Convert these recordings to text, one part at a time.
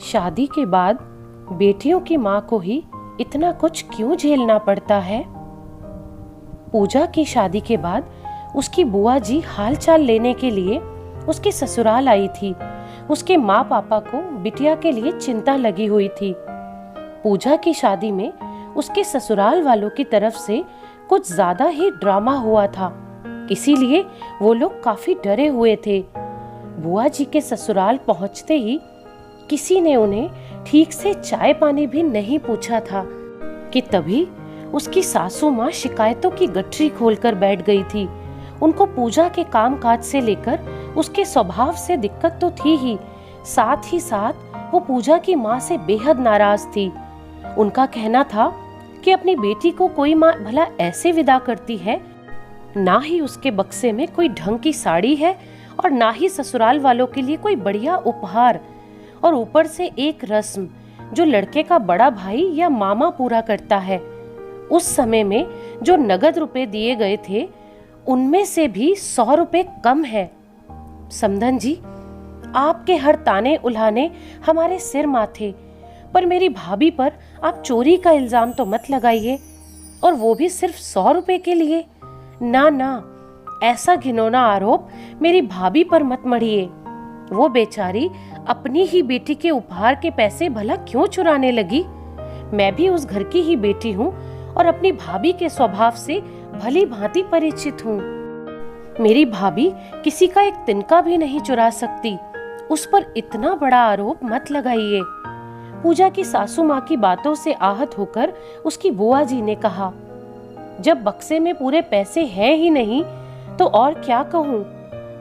शादी के बाद बेटियों की माँ को ही इतना कुछ क्यों झेलना पड़ता है। पूजा की शादी के बाद उसकी बुआ जी हालचाल लेने के लिए उसके ससुराल आई थी। उसके माँ पापा को बिटिया के लिए चिंता लगी हुई थी। पूजा की शादी में उसके ससुराल वालों की तरफ से कुछ ज्यादा ही ड्रामा हुआ था, इसीलिए वो लोग काफी डरे हुए थे। बुआ जी के ससुराल पहुंचते ही किसी ने उन्हें ठीक से चाय पानी भी नहीं पूछा था कि तभी उसकी सासू माँ शिकायतों की गठरी खोलकर बैठ गई थी। उनको पूजा के काम काज से लेकर उसके स्वभाव से दिक्कत तो थी ही, साथ ही साथ वो पूजा की माँ से बेहद नाराज थी। उनका कहना था कि अपनी बेटी को कोई माँ भला ऐसे विदा करती है, ना ही उसके बक्से में कोई ढंग की साड़ी है और ना ही ससुराल वालों के लिए कोई बढ़िया उपहार, और ऊपर से एक रस्म जो लड़के का बड़ा भाई या मामा पूरा करता है। उस समय में जो नगद रुपए दिए गए थे उनमें से भी 100 रुपए कम है। समधन जी, आपके हर ताने उल्हाने हमारे सिर माथे, पर मेरी भाभी पर आप चोरी का इल्जाम तो मत लगाइए, और वो भी सिर्फ 100 रुपए के लिए। ना ना, ऐसा घिनौना आरोप मेरी भाभी पर मत मढ़िए। वो बेचारी अपनी ही बेटी के उपहार के पैसे भला क्यों चुराने लगी। मैं भी उस घर की ही बेटी हूँ और अपनी भाभी के स्वभाव से भली भांति परिचित हूँ। मेरी भाभी किसी का एक तिनका भी नहीं चुरा सकती, उस पर इतना बड़ा आरोप मत लगाइए। पूजा की सासू माँ की बातों से आहत होकर उसकी बुआ जी ने कहा, जब बक्से में पूरे पैसे हैं ही नहीं तो और क्या कहूँ।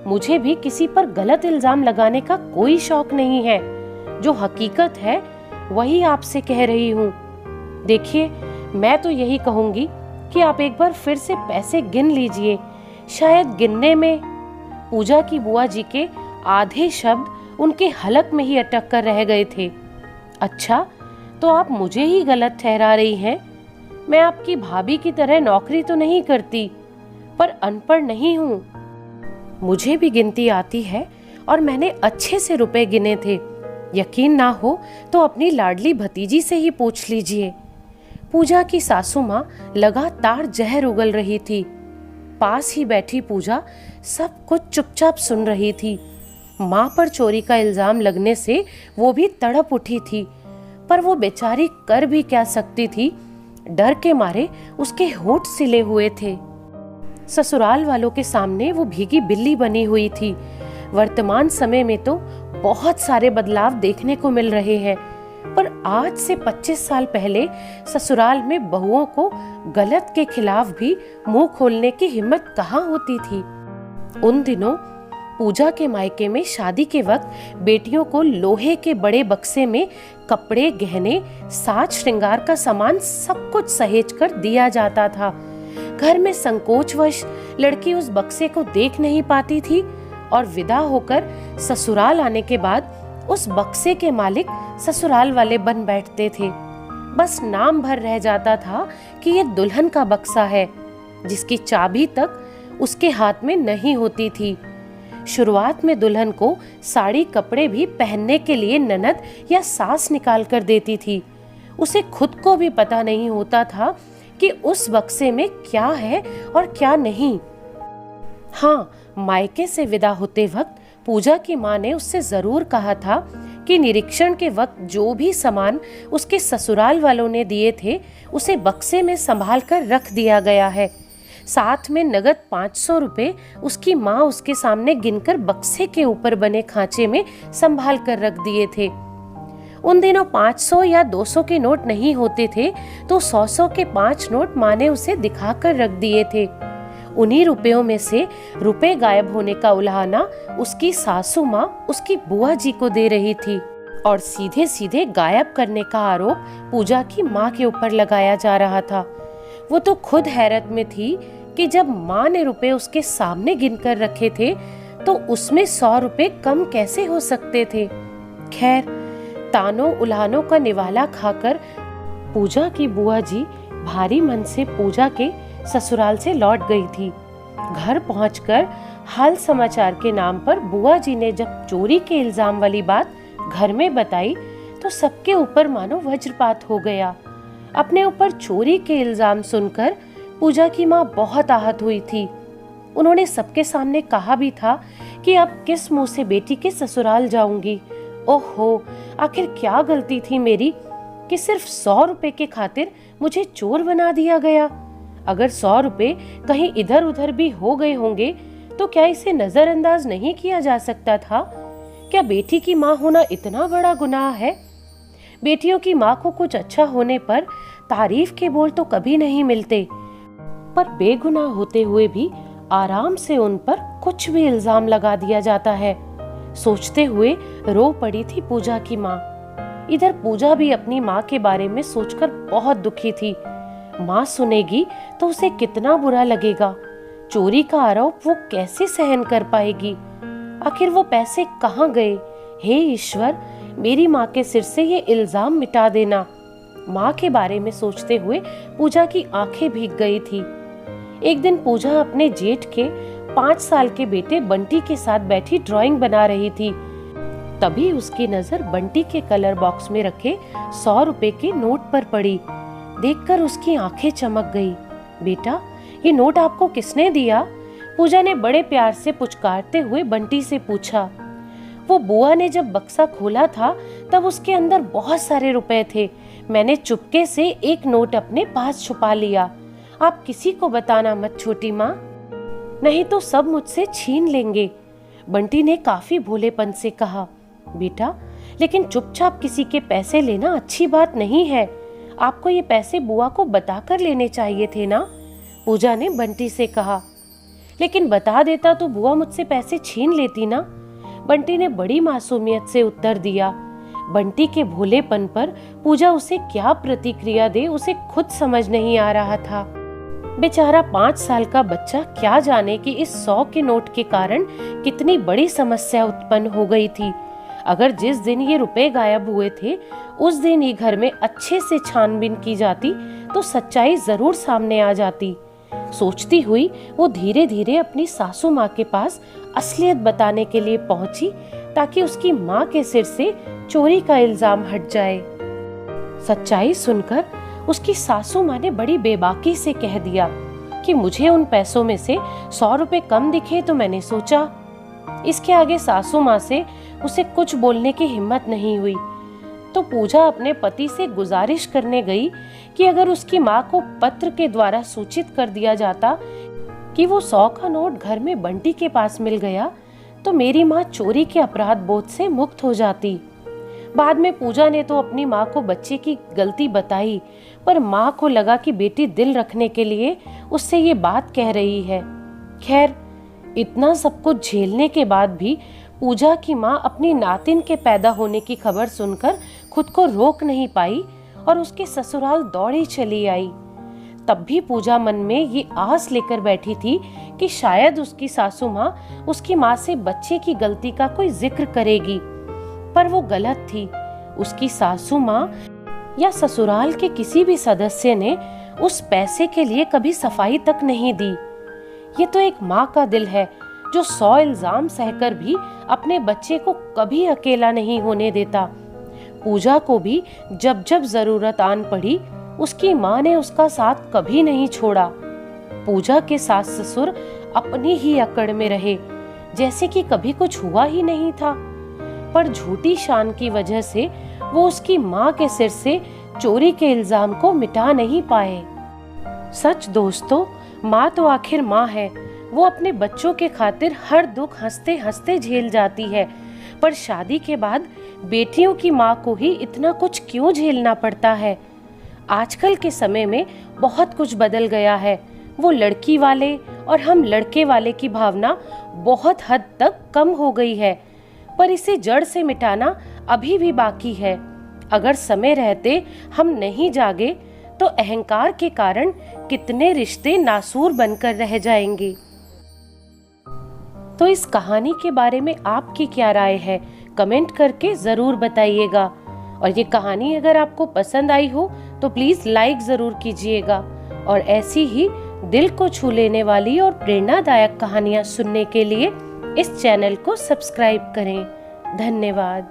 मुझे भी किसी पर गलत इल्जाम लगाने का कोई शौक नहीं है। जो हकीकत है वही आपसे कह रही हूँ। देखिए, मैं तो यही कहूंगी कि आप एक बार फिर से पैसे गिन लीजिए। शायद गिनने में पूजा की बुआ जी के आधे शब्द उनके हलक में ही अटक कर रह गए थे। अच्छा, तो आप मुझे ही गलत ठहरा रही हैं। मैं आपकी भाभी की तरह नौकरी तो नहीं करती, पर अनपढ़ नहीं हूँ। मुझे भी गिनती आती है और मैंने अच्छे से रुपए गिने थे। यकीन ना हो तो अपनी लाडली भतीजी से ही पूछ लीजिए। पूजा की सासू माँ लगातार जहर उगल रही थी। पास ही बैठी पूजा सब कुछ चुपचाप सुन रही थी। माँ पर चोरी का इल्जाम लगने से वो भी तड़प उठी थी, पर वो बेचारी कर भी क्या सकती थी। डर के मारे उसके होंठ सिले हुए थे। ससुराल वालों के सामने वो भीगी बिल्ली बनी हुई थी। वर्तमान समय में तो बहुत सारे बदलाव देखने को मिल रहे हैं, पर आज से 25 साल पहले ससुराल में बहुओं को गलत के खिलाफ भी मुंह खोलने की हिम्मत कहाँ होती थी। उन दिनों पूजा के मायके में शादी के वक्त बेटियों को लोहे के बड़े बक्से में कपड़े, गहने, साज श्रृंगार का सामान सब कुछ सहेज कर दिया जाता था। घर में संकोचवश लड़की उस बक्से को देख नहीं पाती थी और विदा होकर ससुराल आने के बाद उस बक्से के मालिक ससुराल वाले बन बैठते थे। बस नाम भर रह जाता था कि ये दुल्हन का बक्सा है, जिसकी चाबी तक उसके हाथ में नहीं होती थी। शुरुआत में दुल्हन को साड़ी कपड़े भी पहनने के लिए ननद या सास निकाल कर देती थी। उसे खुद को भी पता नहीं होता था कि उस बक्से में क्या है और क्या नहीं। हाँ, मायके से विदा होते वक्त पूजा की माँ ने उससे जरूर कहा था कि निरीक्षण के वक्त जो भी सामान उसके ससुराल वालों ने दिए थे उसे बक्से में संभाल कर रख दिया गया है। साथ में नगद 500 रुपए उसकी माँ उसके सामने गिनकर बक्से के ऊपर बने खांचे में संभाल कर रख दिए थे। उन दिनों 500 या 200 के नोट नहीं होते थे, तो 100 के 5 नोट माँ ने उसे दिखाकर रख दिए थे। उन्हीं रुपयों में से रुपए गायब होने का उल्हाना उसकी सासू माँ उसकी बुआ जी को दे रही थी, और सीधे सीधे गायब करने का आरोप पूजा की माँ के ऊपर लगाया जा रहा था। वो तो खुद हैरत में थी कि जब माँ ने रुपए उसके सामने गिनकर रखे थे तो उसमें 100 रुपए कम कैसे हो सकते थे। खैर, तानों उल्हानों का निवाला खाकर पूजा की बुआ जी भारी मन से पूजा के ससुराल से लौट गई थी। घर पहुंचकर हाल समाचार के नाम पर बुआ जी ने जब चोरी के इल्जाम वाली बात घर में बताई तो सबके ऊपर मानो वज्रपात हो गया। अपने ऊपर चोरी के इल्जाम सुनकर पूजा की माँ बहुत आहत हुई थी। उन्होंने सबके सामने कहा भी था कि अब किस मुंह से बेटी के ससुराल जाऊंगी। ओहो, आखिर क्या गलती थी मेरी कि सिर्फ 100 रुपए के खातिर मुझे चोर बना दिया गया। अगर 100 रुपए कहीं इधर उधर भी हो गए होंगे तो क्या इसे नजरअंदाज नहीं किया जा सकता था? क्या बेटी की माँ होना इतना बड़ा गुनाह है? बेटियों की माँ को कुछ अच्छा होने पर तारीफ के बोल तो कभी नहीं मिलते, पर बेगुनाह होते हुए भी आराम से उन पर कुछ भी इल्जाम लगा दिया जाता है। सोचते हुए रो पड़ी थी पूजा की माँ। इधर पूजा भी अपनी माँ के बारे में सोचकर बहुत दुखी थी। माँ सुनेगी तो उसे कितना बुरा लगेगा। चोरी का आरोप वो कैसे सहन कर पाएगी? आखिर वो पैसे कहाँ गए? हे ईश्वर, मेरी माँ के सिर से ये इल्जाम मिटा देना। माँ के बारे में सोचते हुए पूजा की आंखें भीग गई थी। एक दिन पूजा अपने जेठ के 5 साल के बेटे बंटी के साथ बैठी ड्राइंग बना रही थी। तभी उसकी नजर बंटी के कलर बॉक्स में रखे 100 रुपए के नोट पर पड़ी। देखकर उसकी आंखें चमक गई। बेटा, ये नोट आपको किसने दिया? पूजा ने बड़े प्यार से पुचकारते हुए बंटी से पूछा। वो बुआ ने जब बक्सा खोला था तब उसके अंदर बहुत सारे रुपए थे। मैंने चुपके से एक नोट अपने पास छुपा लिया। आप किसी को बताना मत छोटी माँ, नहीं तो सब मुझसे छीन लेंगे। बंटी ने काफी भोलेपन से कहा। बेटा, लेकिन चुपचाप किसी के पैसे लेना अच्छी बात नहीं है। आपको ये पैसे बुआ को बताकर लेने चाहिए थे ना, पूजा ने बंटी से कहा। लेकिन बता देता तो बुआ मुझसे पैसे छीन लेती ना, बंटी ने बड़ी मासूमियत से उत्तर दिया। बंटी के भोलेपन पर पूजा उसे क्या प्रतिक्रिया दे उसे खुद समझ नहीं आ रहा था। बेचारा 5 साल का बच्चा क्या जाने कि इस 100 के नोट के कारण कितनी बड़ी समस्या उत्पन्न हो गई थी। अगर जिस दिन ये रुपए गायब हुए थे उस दिन ही घर में अच्छे से छानबीन की जाती तो सच्चाई जरूर सामने आ जाती। सोचती हुई वो धीरे धीरे अपनी सासू माँ के पास असलियत बताने के लिए पहुंची ताकि उसकी माँ के सिर से चोरी का इल्जाम हट जाए। सच्चाई सुनकर उसकी सासू माँ ने बड़ी बेबाकी से कह दिया कि मुझे उन पैसों में से 100 रुपए कम दिखे तो मैंने सोचा। इसके आगे सासू माँ से उसे कुछ बोलने की हिम्मत नहीं हुई तो पूजा अपने पति से गुजारिश करने गई कि अगर उसकी माँ को पत्र के द्वारा सूचित कर दिया जाता कि वो 100 का नोट घर में बंटी के पास मिल गया तो मेरी माँ चोरी के अपराध बोध से मुक्त हो जाती। बाद में पूजा ने तो अपनी माँ को बच्चे की गलती बताई, पर माँ को लगा कि बेटी दिल रखने के लिए उससे ये बात कह रही है। खैर, इतना सब कुछ झेलने के बाद भी पूजा की माँ अपनी नातिन के पैदा होने की खबर सुनकर खुद को रोक नहीं पाई और उसके ससुराल दौड़ी चली आई। तब भी पूजा मन में ये आस लेकर बैठी थी कि शायद उसकी सासू माँ उसकी माँ से बच्चे की गलती का कोई जिक्र करेगी, पर वो गलत थी। उसकी सासू माँ या ससुराल के किसी भी सदस्य ने उस पैसे के लिए कभी सफाई तक नहीं दी। ये तो एक माँ का दिल है जो 100 इल्जाम सहकर भी अपने बच्चे को कभी अकेला नहीं होने देता। पूजा को भी जब जब जरूरत आन पड़ी उसकी माँ ने उसका साथ कभी नहीं छोड़ा। पूजा के सास ससुर अपनी ही अकड़ में रहे जैसे कि कभी कुछ हुआ ही नहीं था, पर झूठी शान की वजह से वो उसकी माँ के सिर से चोरी के इल्जाम को मिटा नहीं पाए। सच दोस्तों, माँ तो आखिर माँ है। वो अपने बच्चों के खातिर हर दुख हंसते हंसते झेल जाती है, पर शादी के बाद बेटियों की माँ को ही इतना कुछ क्यों झेलना पड़ता है? आजकल के समय में बहुत कुछ बदल गया है। वो लड़की वाले और हम लड़के वाले की भावना बहुत हद तक कम हो गई है, पर इसे जड़ से मिटाना अभी भी बाकी है। अगर समय रहते हम नहीं जागे तो अहंकार के कारण कितने रिश्ते नासूर बनकर रह जाएंगे। तो इस कहानी के बारे में आपकी क्या राय है? कमेंट करके जरूर बताइएगा। और ये कहानी अगर आपको पसंद आई हो तो प्लीज लाइक जरूर कीजिएगा और ऐसी ही दिल को छू लेने वाली और प्रेरणादायक कहानियां सुनने के लिए इस चैनल को सब्सक्राइब करें। धन्यवाद।